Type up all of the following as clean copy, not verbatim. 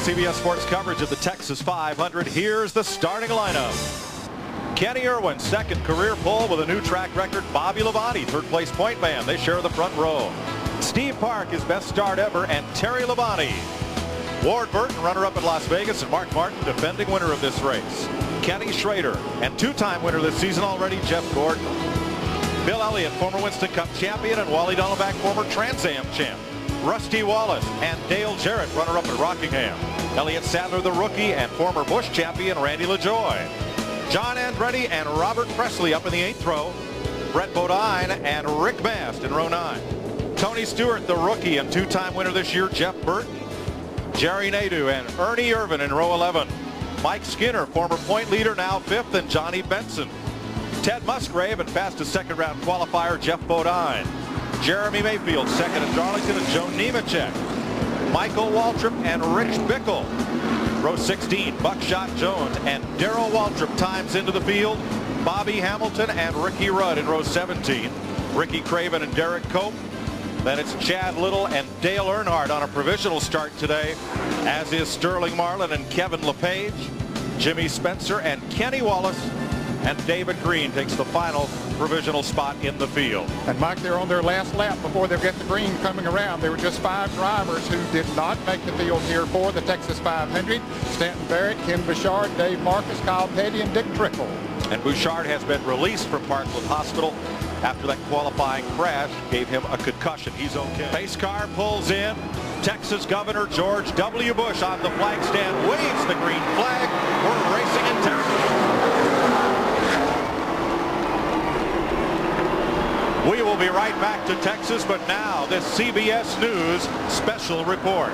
CBS Sports coverage of the Texas 500. Here's the starting lineup. Kenny Irwin, second career pole with a new track record. Bobby Labonte, third place point man. They share the front row. Steve Park, his best start ever, and Terry Labonte. Ward Burton, runner-up at Las Vegas, and Mark Martin, defending winner of this race. Kenny Schrader, and two-time winner this season already, Jeff Gordon. Bill Elliott, former Winston Cup champion, and Wally Dunlap, former Trans Am champ. Rusty Wallace and Dale Jarrett, runner-up at Rockingham. Elliott Sadler, the rookie, and former Busch champion Randy LaJoie. John Andretti and Robert Presley up in the 8th row. Brett Bodine and Rick Mast in row 9. Tony Stewart, the rookie and two-time winner this year, Jeff Burton. Jerry Nadeau and Ernie Irvin in row 11. Mike Skinner, former point leader, now 5th, and Johnny Benson. Ted Musgrave and fastest second-round qualifier, Jeff Bodine. Jeremy Mayfield, second at Darlington, and Joe Nemechek. Michael Waltrip and Rich Bickle. Row 16, Buckshot Jones and Darrell Waltrip times into the field. Bobby Hamilton and Ricky Rudd in row 17. Ricky Craven and Derek Cope. Then it's Chad Little and Dale Earnhardt on a provisional start today, as is Sterling Marlin and Kevin LePage. Jimmy Spencer and Kenny Wallace, and David Green takes the final provisional spot in the field. And Mike, they're on their last lap before they get the green coming around. There were just 5 drivers who did not make the field here for the Texas 500. Stanton Barrett, Ken Bouchard, Dave Marcus, Kyle Petty, and Dick Trickle. And Bouchard has been released from Parkland Hospital after that qualifying crash gave him a concussion. He's okay. Pace car pulls in. Texas Governor George W. Bush on the flag stand waves the green flag. We're racing in Texas. We will be right back to Texas, but now this CBS News special report.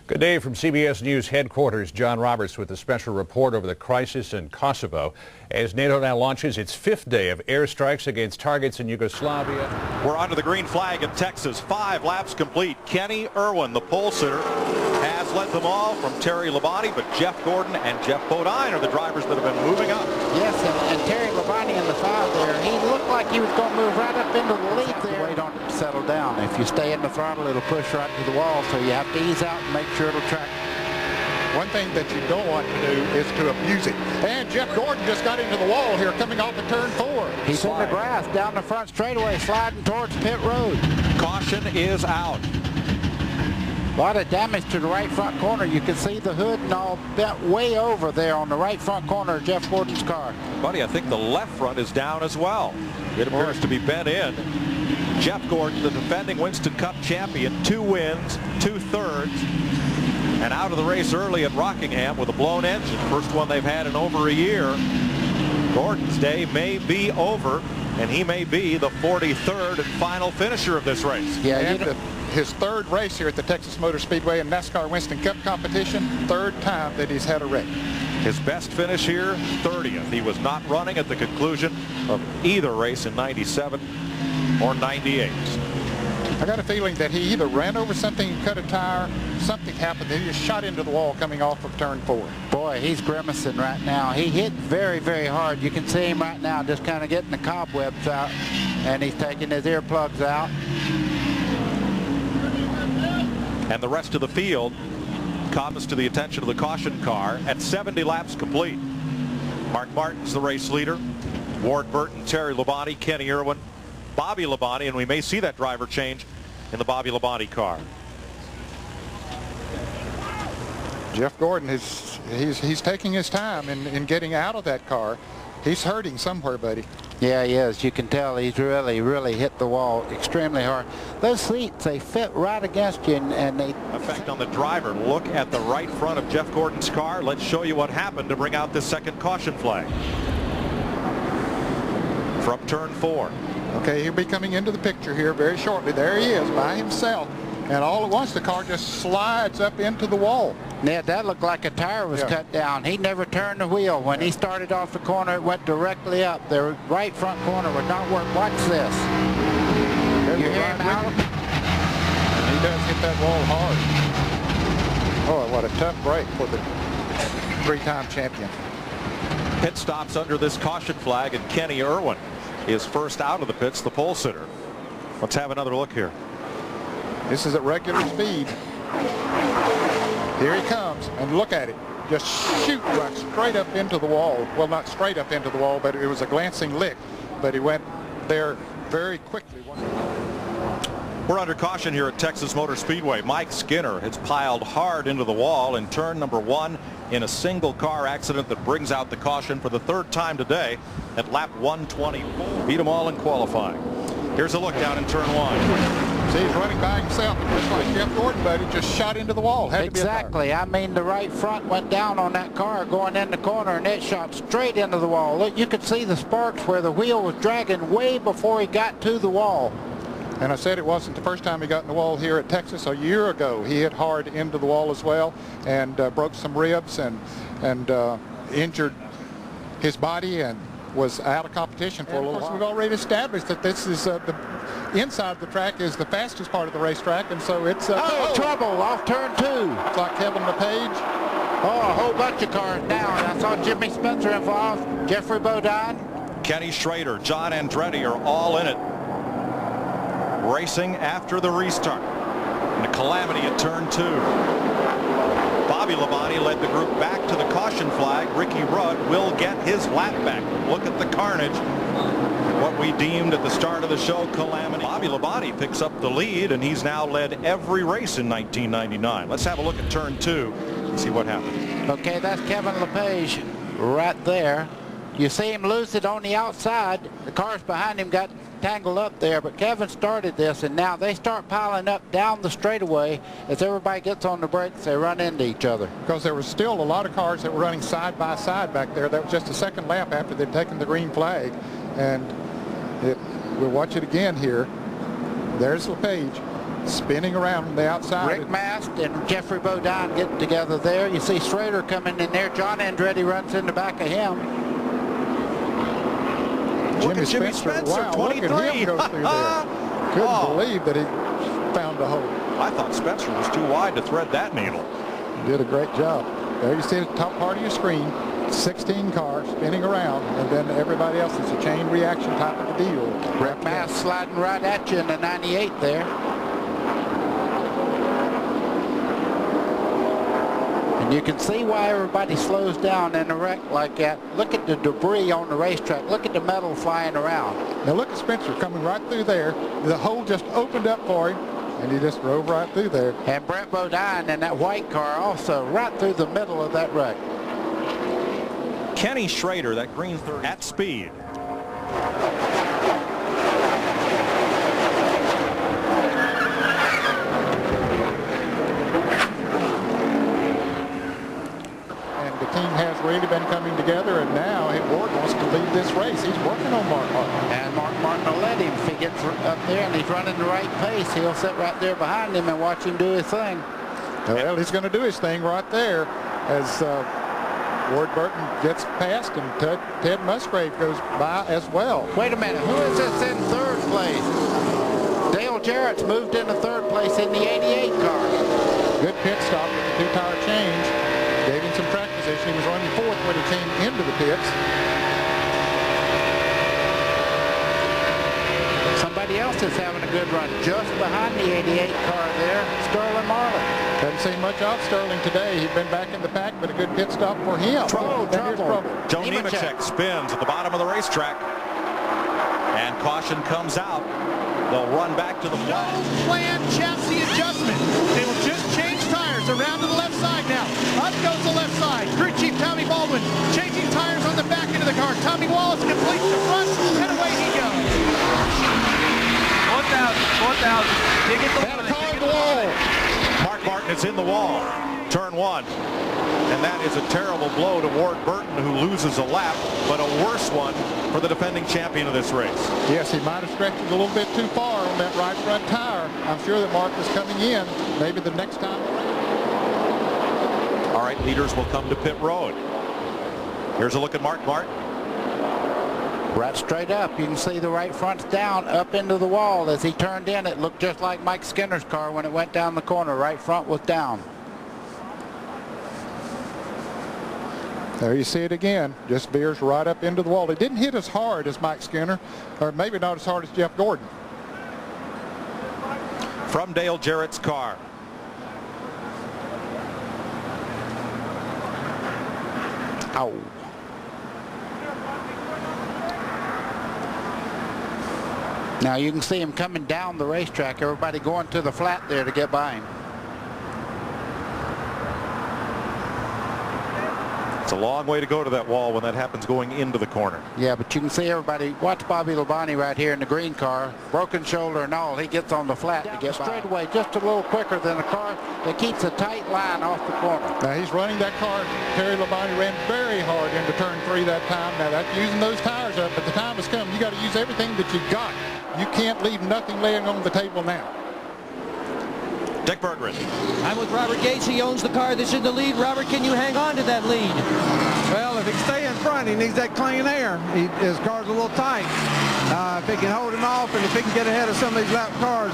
Good day from CBS News headquarters. John Roberts with a special report over the crisis in Kosovo as NATO now launches its 5th day of airstrikes against targets in Yugoslavia. We're under the green flag in Texas. 5 laps complete. Kenny Irwin, the pole sitter, has led them all from Terry Labonte, but Jeff Gordon and Jeff Bodine are the drivers that have been moving up. Yes, and Terry Labonte in the 5 there, he looked like he was going to move right up into the lead there. Wait on it to settle down. If you stay in the throttle, it'll push right to the wall, so you have to ease out and make sure it'll track. One thing that you don't want to do is to abuse it. And Jeff Gordon just got into the wall here coming off of turn 4. He's in the grass down the front straightaway, sliding towards pit road. Caution is out. A lot of damage to the right front corner. You can see the hood and all bent way over there on the right front corner of Jeff Gordon's car. Buddy, I think the left front is down as well. It appears to be bent in. Jeff Gordon, the defending Winston Cup champion, 2 wins, 2 thirds, and out of the race early at Rockingham with a blown engine. First one they've had in over a year. Gordon's day may be over, and he may be the 43rd and final finisher of this race. Yeah, and his 3rd race here at the Texas Motor Speedway and NASCAR Winston Cup competition, 3rd time that he's had a wreck. His best finish here, 30th. He was not running at the conclusion of either race in 97 or 98. I got a feeling that he either ran over something, cut a tire, something happened. He just shot into the wall coming off of turn 4. Boy, he's grimacing right now. He hit very, very hard. You can see him right now just kind of getting the cobwebs out, and he's taking his earplugs out. And the rest of the field comes to the attention of the caution car at 70 laps complete. Mark Martin's the race leader. Ward Burton, Terry Labonte, Kenny Irwin, Bobby Labonte, and we may see that driver change in the Bobby Labonte car. Jeff Gordon he's taking his time in getting out of that car. He's hurting somewhere, buddy. Yeah, he is. You can tell he's really hit the wall extremely hard. Those seats, they fit right against you, and they... Effect on the driver. Look at the right front of Jeff Gordon's car. Let's show you what happened to bring out this second caution flag. From turn 4. Okay, he'll be coming into the picture here very shortly. There he is by himself. And all at once the car just slides up into the wall. Yeah, that looked like a tire was cut down. He never turned the wheel. When he started off the corner, it went directly up. The right front corner would not work. Watch this. You hear him out? And he does hit that wall hard. Oh, what a tough break for the 3-time champion. Pit stops under this caution flag, and Kenny Irwin is first out of the pits, the pole sitter. Let's have another look here. This is at regular speed. Here he comes, and look at it. Just shoot right straight up into the wall. Well, not straight up into the wall, but it was a glancing lick. But he went there very quickly. We're under caution here at Texas Motor Speedway. Mike Skinner has piled hard into the wall in turn number 1 in a single car accident that brings out the caution for the 3rd time today at lap 124. Beat them all in qualifying. Here's a look down in turn 1. See, he's running by himself, just like Jeff Gordon, but he just shot into the wall. Exactly. I mean, the right front went down on that car going in the corner, and it shot straight into the wall. Look, you could see the sparks where the wheel was dragging way before he got to the wall. And I said it wasn't the first time he got in the wall here at Texas. A year ago, he hit hard into the wall as well, and broke some ribs and injured his body and was out of competition for a little while. We've already established that this is the inside of the track is the fastest part of the racetrack, and so it's trouble off turn 2. It's like Kevin LePage. Oh, a whole bunch of cars down. I saw Jimmy Spencer involved, Jeffrey Bodine, Kenny Schrader, John Andretti are all in it, racing after the restart. And a calamity at turn 2. Bobby Labonte led the group back to the caution flag. Ricky Rudd will get his lap back. Look at the carnage. What we deemed at the start of the show calamity. Bobby Labonte picks up the lead, and he's now led every race in 1999. Let's have a look at turn 2 and see what happened. Okay, that's Kevin LePage right there. You see him lose it on the outside. The cars behind him got tangled up there, but Kevin started this, and now they start piling up down the straightaway. As everybody gets on the brakes, they run into each other. Because there was still a lot of cars that were running side by side back there. That was just the second lap after they'd taken the green flag. And we'll watch it again here. There's LePage spinning around on the outside. Rick Mast and Jeffrey Bodine getting together there. You see Schrader coming in there. John Andretti runs in the back of him. Jimmy Spencer, wow, 23. Look at him go through there. Couldn't believe that he found a hole. I thought Spencer was too wide to thread that needle. Did a great job. There you see the top part of your screen. 16 cars spinning around, and then everybody else is a chain reaction type of a deal. Rick Mast sliding right at you in the 98 there. And you can see why everybody slows down in a wreck like that. Look at the debris on the racetrack. Look at the metal flying around. Now look at Spencer coming right through there. The hole just opened up for him, and he just drove right through there. And Brent Bodine in that white car also right through the middle of that wreck. Kenny Schrader, that green 30 at speed. And the team has really been coming together, and now Ward wants to lead this race. He's working on Mark Martin. And Mark Martin will let him. If he gets up there and he's running the right pace, he'll sit right there behind him and watch him do his thing. Well, he's going to do his thing right there as Ward Burton gets past, and Ted Musgrave goes by as well. Wait a minute, who is this in 3rd place? Dale Jarrett's moved into 3rd place in the 88 car. Good pit stop with the 2-tire change. Gave him some track position. He was running 4th when he came into the pits. Somebody else is having a good run just behind the 88 car there, Sterling Marlin. Haven't seen much of Sterling today. He's been back in the pack, but a good pit stop for him. Trouble. Joe Nemechek spins at the bottom of the racetrack, and caution comes out. They'll run back to the flag. No planned chassis adjustment. They will just change tires around to the left side now. Up goes the left side. Crew Chief Tommy Baldwin changing tires on the back end of the car. Tommy Wallace completes the front, and away he goes. 4,000. Dig it the wall. Mark Martin is in the wall. Turn 1. And that is a terrible blow to Ward Burton, who loses a lap, but a worse one for the defending champion of this race. Yes, he might have stretched it a little bit too far on that right front tire. I'm sure that Mark is coming in maybe the next time around. All right, leaders will come to pit road. Here's a look at Mark Martin. Right straight up. You can see the right front's down up into the wall. As he turned in, it looked just like Mike Skinner's car when it went down the corner. Right front was down. There you see it again. Just veers right up into the wall. It didn't hit as hard as Mike Skinner, or maybe not as hard as Jeff Gordon. From Dale Jarrett's car. Ow. Now you can see him coming down the racetrack. Everybody going to the flat there to get by him. It's a long way to go to that wall when that happens going into the corner. Yeah, but you can see everybody. Watch Bobby Labonte right here in the green car. Broken shoulder and all. He gets on the flat to get straight away just a little quicker than the car that keeps a tight line off the corner. Now he's running that car. Terry Labonte ran very hard into turn 3 that time. Now that's using those tires up, but the time has come. You got to use everything that you got. You can't leave nothing laying on the table now. Dick Berggren. I'm with Robert Gates. He owns the car that's in the lead. Robert, can you hang on to that lead? Well, if he can stay in front, he needs that clean air. His car's a little tight. If he can hold him off and if he can get ahead of some of these lap cars,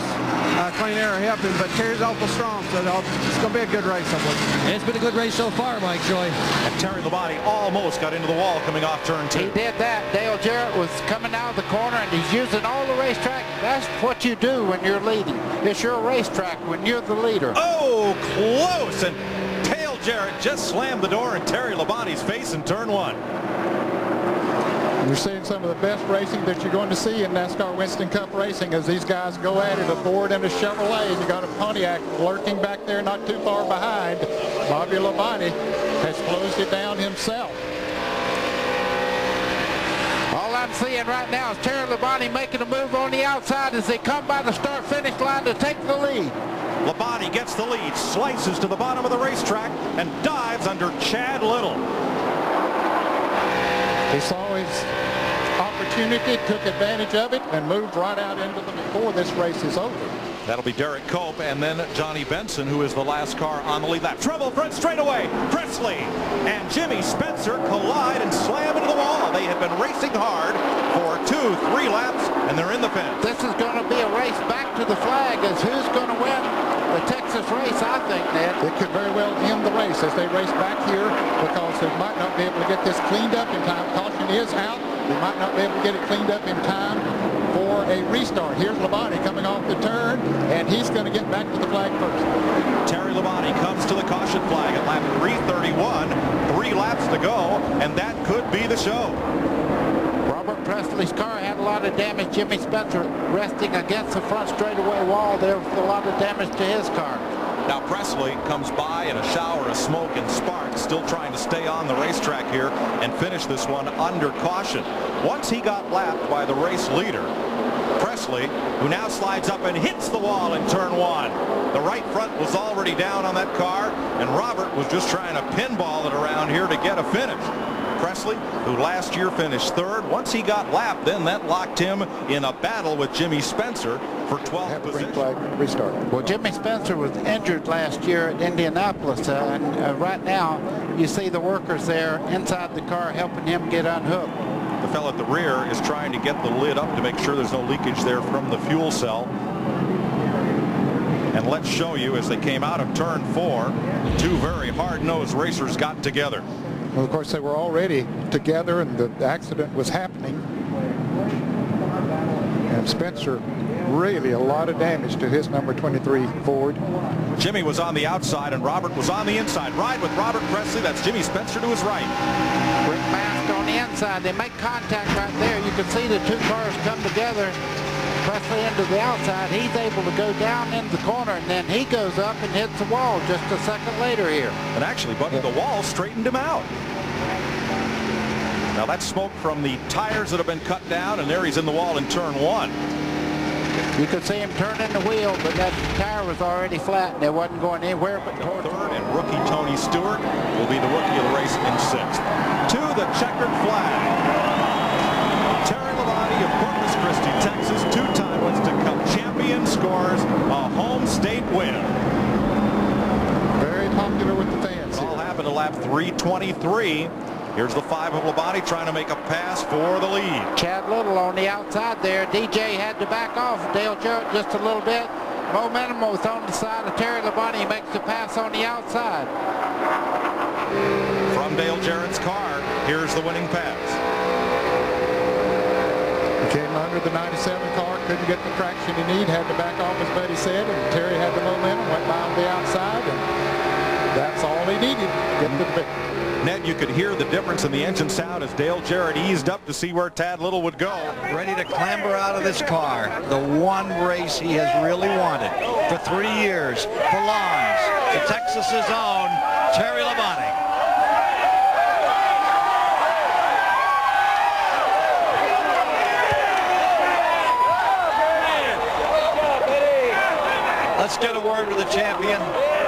clean air will help him. But Terry's awful strong, so it's going to be a good race, I believe. It's been a good race so far, Mike Joy. And Terry Labonte almost got into the wall coming off turn 2. He did that. Dale Jarrett was coming out of the corner, and he's using all the racetrack. That's what you do when you're leading. It's your racetrack when you're the leader. Oh, close! And Dale Jarrett just slammed the door in Terry Labonte's face in turn 1. You're seeing some of the best racing that you're going to see in NASCAR Winston Cup racing as these guys go at it, a Ford and a Chevrolet. And you got a Pontiac lurking back there not too far behind. Bobby Labonte has closed it down himself. All I'm seeing right now is Terry Labonte making a move on the outside as they come by the start-finish line to take the lead. Labonte gets the lead, slices to the bottom of the racetrack, and dives under Chad Little. He saw his opportunity, took advantage of it, and moved right out into the before this race is over. That'll be Derek Cope and then Johnny Benson, who is the last car on the lead lap. Trouble front straightaway. Presley and Jimmy Spencer collide and slam into the wall. They have been racing hard for 2-3 laps, and they're in the fence. This is going to be a race back to the flag as who's going to win the Texas race, I think, Ned. It could very well end the race as they race back here because they might not be able to get this cleaned up in time. Caution is out. They might not be able to get it cleaned up in time for a restart. Here's Labonte coming off the turn, and he's going to get back to the flag first. Terry Labonte comes to the caution flag at lap 331. 3 laps to go, and that could be the show. Robert Presley's car had a lot of damage. Jimmy Spencer resting against the front straightaway wall. There was a lot of damage to his car. Now Presley comes by in a shower of smoke and sparks, still trying to stay on the racetrack here and finish this one under caution. Once he got lapped by the race leader, Presley, who now slides up and hits the wall in turn 1. The right front was already down on that car, and Robert was just trying to pinball it around here to get a finish. Presley, who last year finished 3rd, once he got lapped, then that locked him in a battle with Jimmy Spencer for 12th position. Flag restart. Well, Jimmy Spencer was injured last year at Indianapolis, and right now you see the workers there inside the car helping him get unhooked. The fellow at the rear is trying to get the lid up to make sure there's no leakage there from the fuel cell. And let's show you as they came out of turn 4, 2 very hard-nosed racers got together. Well, of course, they were already together, and the accident was happening. And Spencer, really a lot of damage to his number 23 Ford. Jimmy was on the outside, and Robert was on the inside. Ride with Robert Presley. That's Jimmy Spencer to his right. Rick Mast on the inside. They make contact right there. You can see the 2 cars come together. Presley into the outside. He's able to go down into the corner, and then he goes up and hits the wall just a second later here. And actually, Buddy, the wall straightened him out. Now that's smoke from the tires that have been cut down, and there he's in the wall in turn 1. You could see him turning the wheel, but that tire was already flat, and it wasn't going anywhere but toward 3rd, and rookie Tony Stewart will be the rookie of the race in 6th. To the checkered flag. Terry Labonte of Corpus Christi, Texas, 2-time Winston Cup champion, scores a home state win. Very popular with the fans. It all happened to lap 323. Here's the 5 of Labonte trying to make a pass for the lead. Chad Little on the outside there. DJ had to back off Dale Jarrett just a little bit. Momentum was on the side of Terry Labonte. He makes the pass on the outside. From Dale Jarrett's car, here's the winning pass. He came under the 97 car, couldn't get the traction he needed, had to back off, as Buddy said, and Terry had the momentum, went by on the outside, and that's all he needed to get to the victory. Ned, you could hear the difference in the engine sound as Dale Jarrett eased up to see where Tad Little would go. Ready to clamber out of this car. The one race he has really wanted for 3 years belongs to Texas's own Terry Labonte. Let's get a word with the champion.